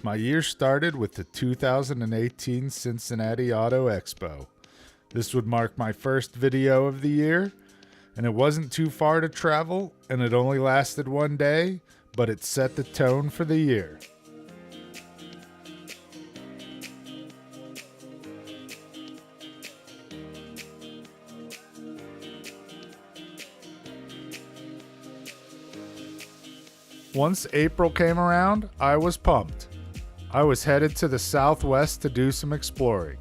My year started with the 2018 Cincinnati Auto Expo. This would mark my first video of the year, and it wasn't too far to travel, and it only lasted one day, but it set the tone for the year. Once April came around, I was pumped. I was headed to the Southwest to do some exploring.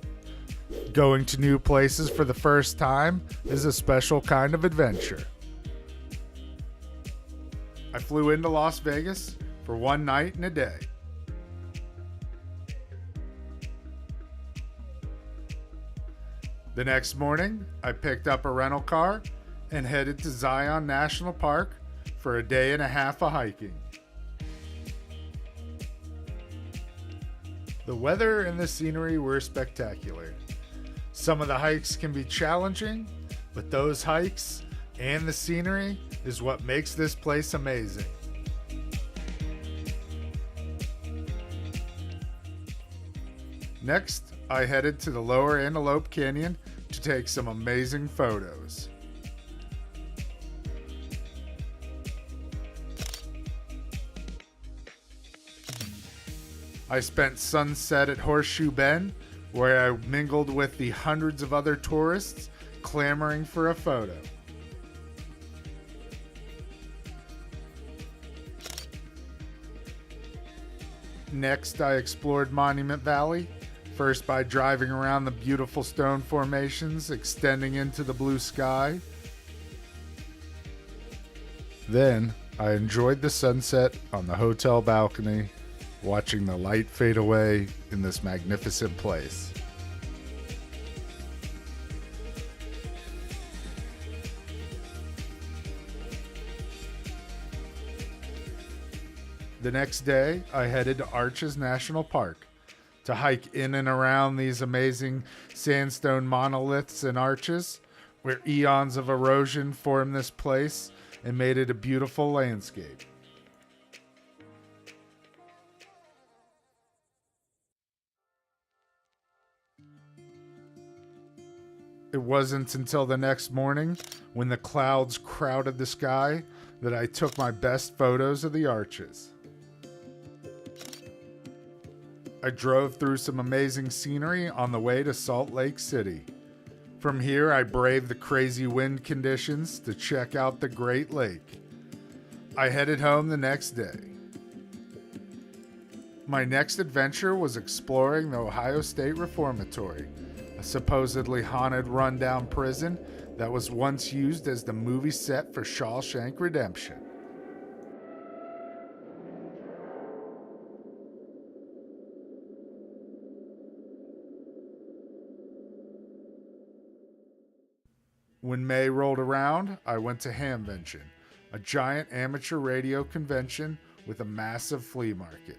Going to new places for the first time is a special kind of adventure. I flew into Las Vegas for one night and a day. The next morning, I picked up a rental car and headed to Zion National Park for a day and a half of hiking. The weather and the scenery were spectacular. Some of the hikes can be challenging, but those hikes and the scenery is what makes this place amazing. Next, I headed to the Lower Antelope Canyon to take some amazing photos. I spent sunset at Horseshoe Bend, where I mingled with the hundreds of other tourists clamoring for a photo. Next, I explored Monument Valley, first by driving around the beautiful stone formations extending into the blue sky. Then, I enjoyed the sunset on the hotel balcony, watching the light fade away in this magnificent place. The next day, I headed to Arches National Park to hike in and around these amazing sandstone monoliths and arches, where eons of erosion formed this place and made it a beautiful landscape. It wasn't until the next morning, when the clouds crowded the sky, that I took my best photos of the arches. I drove through some amazing scenery on the way to Salt Lake City. From here, I braved the crazy wind conditions to check out the Great Lake. I headed home the next day. My next adventure was exploring the Ohio State Reformatory, a supposedly haunted rundown prison that was once used as the movie set for Shawshank Redemption. When May rolled around, I went to Hamvention, a giant amateur radio convention with a massive flea market.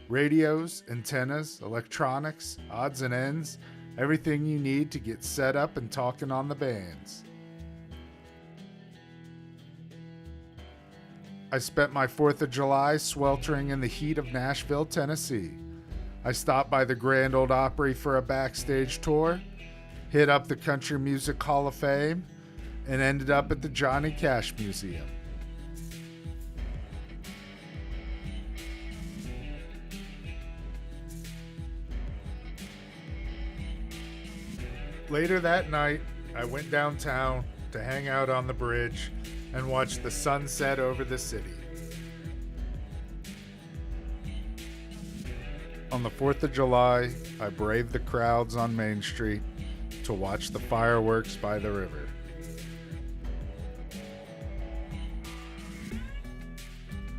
Radios, antennas, electronics, odds and ends, everything you need to get set up and talking on the bands. I spent my 4th of July sweltering in the heat of Nashville, Tennessee. I stopped by the Grand Ole Opry for a backstage tour, hit up the Country Music Hall of Fame, and ended up at the Johnny Cash Museum. Later that night, I went downtown to hang out on the bridge and watch the sunset over the city. On the 4th of July, I braved the crowds on Main Street to watch the fireworks by the river.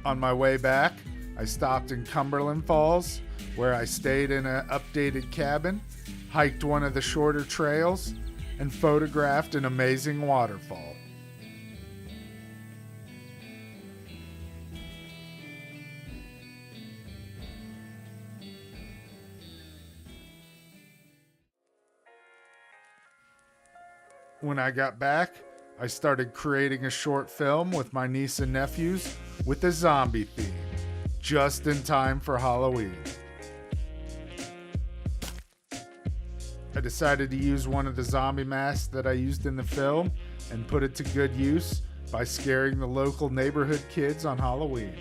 On my way back, I stopped in Cumberland Falls, where I stayed in an updated cabin, hiked one of the shorter trails, and photographed an amazing waterfall. When I got back, I started creating a short film with my niece and nephews with a zombie theme, just in time for Halloween. I decided to use one of the zombie masks that I used in the film and put it to good use by scaring the local neighborhood kids on Halloween.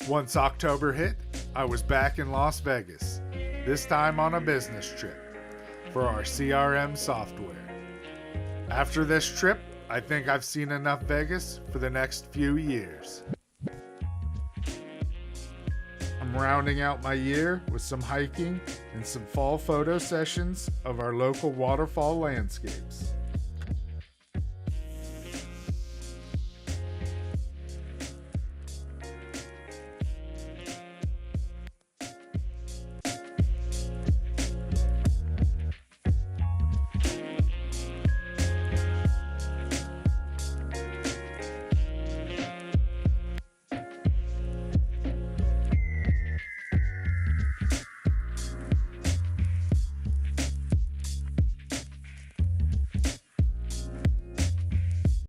Once October hit, I was back in Las Vegas, this time on a business trip for our CRM software. After this trip, I think I've seen enough Vegas for the next few years. I'm rounding out my year with some hiking and some fall photo sessions of our local waterfall landscapes.